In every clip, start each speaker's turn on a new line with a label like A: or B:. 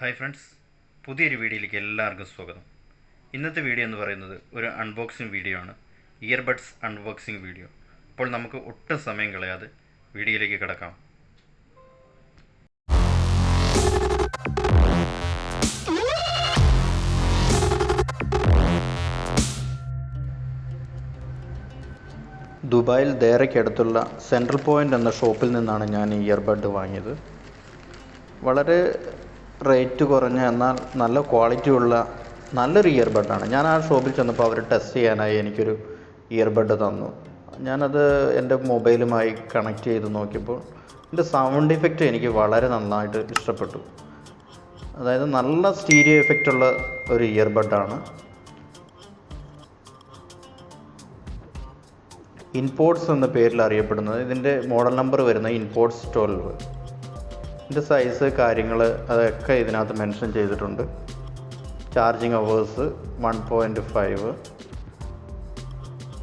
A: Hi friends, പുതിയൊരു വീഡിയോയിലേക്ക് എല്ലാവർക്കും സ്വാഗതം. ഇന്നത്തെ വീഡിയോ എന്ന് പറയുന്നത് ഒരു അൺബോക്സിങ് വീഡിയോ ആണ്. Earbuds unboxing video. അപ്പോൾ നമുക്ക് ഒട്ടും സമയം കളയാതെ വീഡിയോയിലേക്ക് കിടക്കാം. ദുബായിൽ ദേറയ്ക്കടുത്തുള്ള സെൻട്രൽ പോയിൻ്റ് എന്ന ഷോപ്പിൽ നിന്നാണ് ഞാൻ ഈ ഇയർബഡ് വാങ്ങിയത്. വളരെ റേറ്റ് കുറഞ്ഞ എന്നാൽ നല്ല ക്വാളിറ്റി ഉള്ള നല്ലൊരു ഇയർബഡാണ്. ഞാൻ ആ ഷോപ്പിൽ ചെന്നപ്പോൾ അവർ ടെസ്റ്റ് ചെയ്യാനായി എനിക്കൊരു ഇയർബഡ് തന്നു. ഞാനത് എൻ്റെ മൊബൈലുമായി കണക്ട് ചെയ്ത് നോക്കിയപ്പോൾ എൻ്റെ സൗണ്ട് ഇഫക്റ്റ് എനിക്ക് വളരെ നന്നായിട്ട് ഇഷ്ടപ്പെട്ടു. അതായത് നല്ല സ്റ്റീരിയോ എഫക്റ്റ് ഉള്ള ഒരു ഇയർബഡാണ്. ഇൻപോർട്സ് എന്ന പേരിൽ അറിയപ്പെടുന്നത്. ഇതിൻ്റെ മോഡൽ നമ്പർ വരുന്നത് ഇൻപോർട്സ് 12. ഇതിൻ്റെ സൈസ് കാര്യങ്ങൾ അതൊക്കെ ഇതിനകത്ത് മെൻഷൻ ചെയ്തിട്ടുണ്ട്. Charging hours 1.5.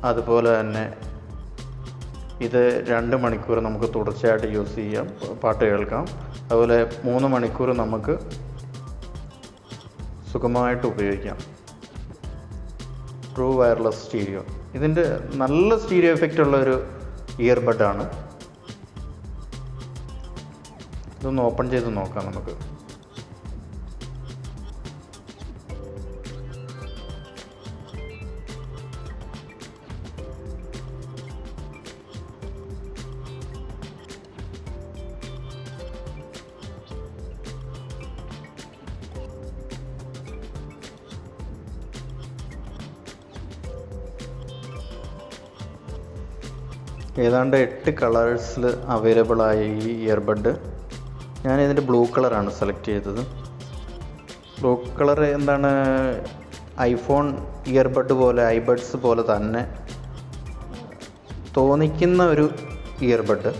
A: അതുപോലെ തന്നെ ഇത് 2 മണിക്കൂർ നമുക്ക് തുടർച്ചയായിട്ട് യൂസ് ചെയ്യാം, പാട്ട് കേൾക്കാം. അതുപോലെ 3 മണിക്കൂർ നമുക്ക് സുഖമായിട്ട് ഉപയോഗിക്കാം. True wireless stereo. ഇതിൻ്റെ നല്ല സ്റ്റീരിയോ എഫക്റ്റ് ഉള്ള ഒരു ഇയർബഡാണ്. ഇതൊന്ന് ഓപ്പൺ ചെയ്ത് നോക്കാം നമുക്ക്. ഏതാണ്ട് 8 കളേഴ്സിൽ അവൈലബിൾ ആയ ഈ ഇയർബഡ് ഞാനിതിൻ്റെ ബ്ലൂ കളറാണ് സെലക്ട് ചെയ്തത്. ബ്ലൂ കളർ എന്താണ്, ഐഫോൺ ഇയർബഡ് പോലെ, ഐബഡ്സ് പോലെ തന്നെ തോന്നിക്കുന്ന ഒരു ഇയർബഡ്.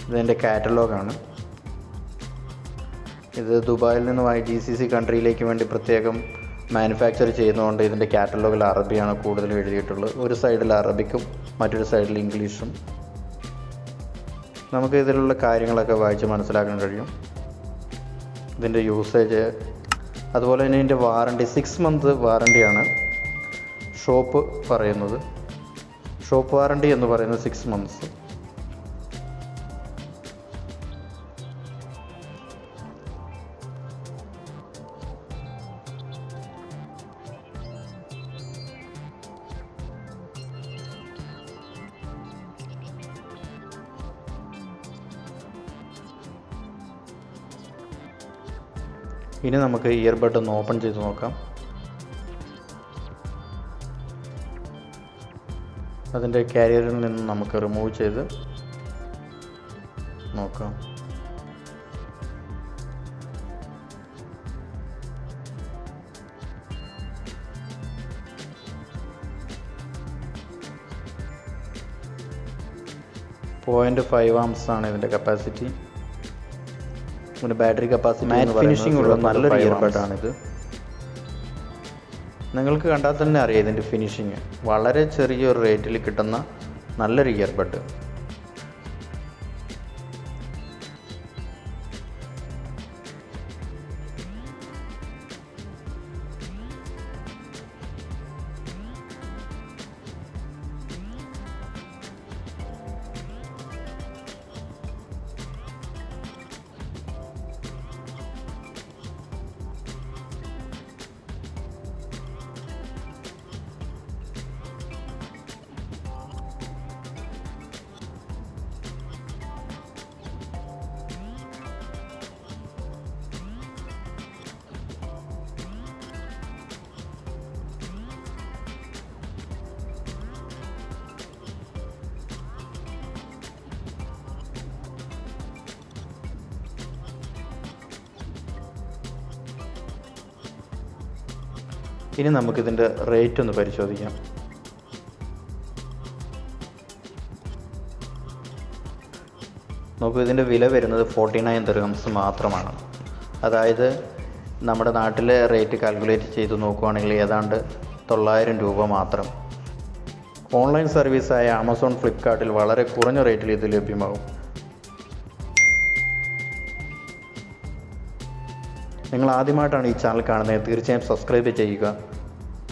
A: ഇതെൻ്റെ കാറ്റലോഗാണ്. ഇത് ദുബായിൽ നിന്ന് GCC കൺട്രിയിലേക്ക് വേണ്ടി പ്രത്യേകം മാനുഫാക്ചർ ചെയ്യുന്നതുകൊണ്ട് ഇതിൻ്റെ കാറ്റലോഗിൽ അറബിയാണ് കൂടുതൽ എഴുതിയിട്ടുള്ളത്. ഒരു സൈഡിൽ അറബിക്കും മറ്റൊരു സൈഡിൽ ഇംഗ്ലീഷും. നമുക്ക് ഇതിലുള്ള കാര്യങ്ങളൊക്കെ വായിച്ച് മനസ്സിലാക്കാൻ കഴിയും. ഇതിൻ്റെ യൂസേജ്, അതുപോലെ തന്നെ ഇതിൻ്റെ വാറണ്ടി 6 മന്ത് വാറണ്ടിയാണ് ഷോപ്പ് പറയുന്നത്. ഷോപ്പ് വാറണ്ടി എന്ന് പറയുന്നത് 6 മന്ത്സ്. ഇനി നമുക്ക് ഇയർബഡ് ഒന്ന് ഓപ്പൺ ചെയ്ത് നോക്കാം. അതിൻ്റെ കാരിയറിൽ നിന്ന് നമുക്ക് റിമൂവ് ചെയ്ത് നോക്കാം. .5 amps ആണ് ഇതിൻ്റെ കപ്പാസിറ്റി. പിന്നെ ബാറ്ററി കപ്പാസിറ്റി മാറ്റ് ഫിനിഷിംഗ് ഉള്ള നല്ലൊരു ഇയർബഡാണിത്. നിങ്ങൾക്ക് കണ്ടാൽ തന്നെ അറിയാം ഇതിൻ്റെ ഫിനിഷിങ്. വളരെ ചെറിയൊരു റേറ്റിൽ കിട്ടുന്ന നല്ലൊരു ഇയർബഡ്. ഇനി നമുക്കിതിൻ്റെ റേറ്റ് ഒന്ന് പരിശോധിക്കാം. നമുക്ക് ഇതിൻ്റെ വില വരുന്നത് 49 ദിർഹംസ് മാത്രമാണ്. അതായത് നമ്മുടെ നാട്ടിലെ റേറ്റ് കാൽക്കുലേറ്റ് ചെയ്ത് നോക്കുകയാണെങ്കിൽ ഏതാണ്ട് 900 രൂപ മാത്രം. ഓൺലൈൻ സർവീസായ ആമസോൺ, ഫ്ലിപ്കാർട്ടിൽ വളരെ കുറഞ്ഞ റേറ്റിൽ ഇത് ലഭ്യമാകും. നിങ്ങൾ ആദ്യമായിട്ടാണ് ഈ ചാനൽ കാണുന്നത്, തീർച്ചയായും സബ്സ്ക്രൈബ് ചെയ്യുക.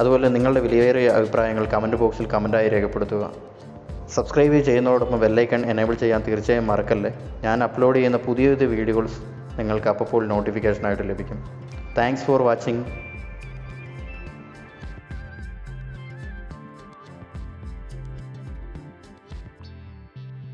A: അതുപോലെ നിങ്ങളുടെ വിലയേറിയ അഭിപ്രായങ്ങൾ കമൻറ്റ് ബോക്സിൽ കമൻറ്റായി രേഖപ്പെടുത്തുക. സബ്സ്ക്രൈബ് ചെയ്യുന്നതോടൊപ്പം ബെല്ലൈക്കൺ എനേബിൾ ചെയ്യാൻ തീർച്ചയായും മറക്കല്ലേ. ഞാൻ അപ്ലോഡ് ചെയ്യുന്ന പുതിയ വീഡിയോസ് നിങ്ങൾക്ക് അപ്പോൾ നോട്ടിഫിക്കേഷനായിട്ട് ലഭിക്കും. Thanks for watching.